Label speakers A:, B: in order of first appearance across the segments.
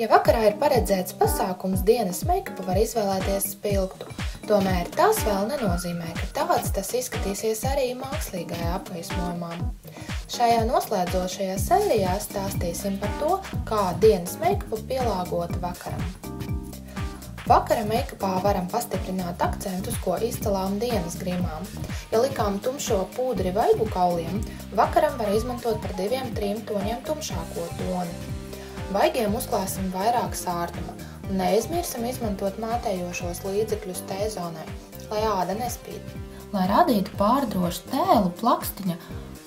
A: Ja vakarā ir paredzēts pasākums, dienas meikapu var izvēlēties spilgtu. Tomēr tas vēl nenozīmē, ka tāds tas izskatīsies arī mākslīgajā apgaismojumā. Šajā noslēdzošajā sērijā stāstīsim par to, kā dienas meikapu pielāgot vakaram. Vakara meikapā varam pastiprināt akcentus, ko izcelām dienas grimām. Ja likām tumšo pūdri vaigu kauliem, vakaram var izmantot par 2–3 toņiem tumšāko toni. Vaigiem uzklāsim vairāk sārtuma un neaizmirsam izmantot mātējošos līdzekļus T-zonai, lai āda nespīd. Lai radītu pārdrošu tēlu plakstiņa,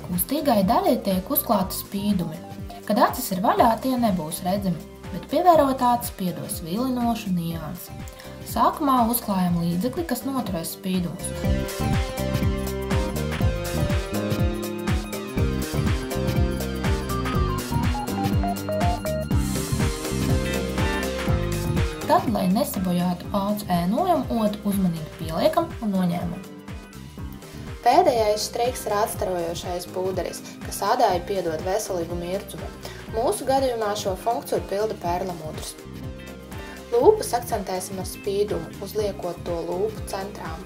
A: kustīgai daļai tiek uzklāti spīdumi. Kad acis ir vaļā, tie nebūs redzami, bet pievērot acis piedos vilinošu niansi. Sākumā uzklājam līdzekli, kas noturēs spīdumus. Tad, lai nesabojātu acu ēnojumu, odu uzmanīgi pieliekam un noņēmam. Pēdējais striks ir atstarojošais pūderis, kas ādai piedod veselīgu mircumu. Mūsu gadījumā šo funkciju pilda perlamutrs. Lūpas akcentēsim ar spīdumu, uzliekot to lūpu centrām.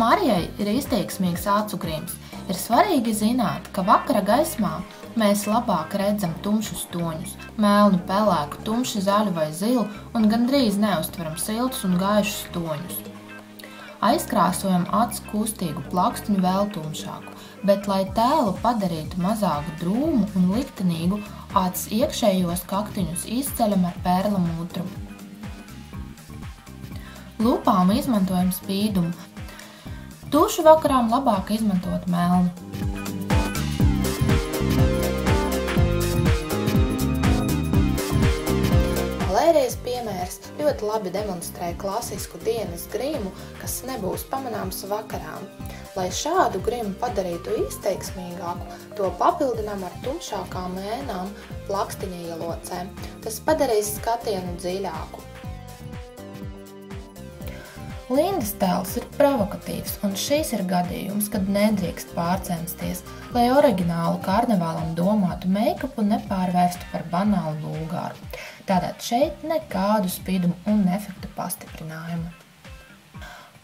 A: Marijai ir izteiksmīgs acu grims. Ir svarīgi zināt, ka vakara gaismā mēs labāk redzam tumšus toņus, melnu, pelēku, tumši zaļu vai zilu un gandrīz neuztveram siltus un gaišus toņus. Aizkrāsojam acu kustīgu plakstiņu vēl tumšāku, bet, lai tēlu padarītu mazāk drūmu un liktenīgu, acis iekšējos kaktiņus izceļam ar perlamutru. Lupām izmantojam spīdumu. Tušu vakarām labāk izmantot melnu. Valērijas piemērs ļoti labi demonstrē klasisku dienas grimu, kas nebūs pamanāms vakarām. Lai šādu grimu padarītu izteiksmīgāku, to papildinām ar tumšākām ēnām plakstiņa ielocēm. Tas padarīs skatienu dziļāku. Lindas tēls ir provokatīvs, un šīs ir gadījums, kad nedrīkst pārcensties, lai oriģinālu karnevālam domātu meikapu nepārvērstu par banālu vulgāru. Tātad šeit nekādu spīdumu un efektu pastiprinājumu.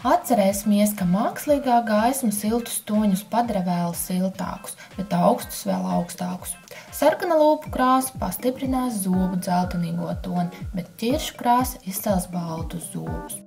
A: Atcerēsimies, ka mākslīgā gaisma siltus toņus padara vēl siltākus, bet augstus vēl augstākus. Sarkana lūpu krāsa pastiprinās zobu dzeltenīgo toni, bet ķiršu krāsa izcels baltus zobus.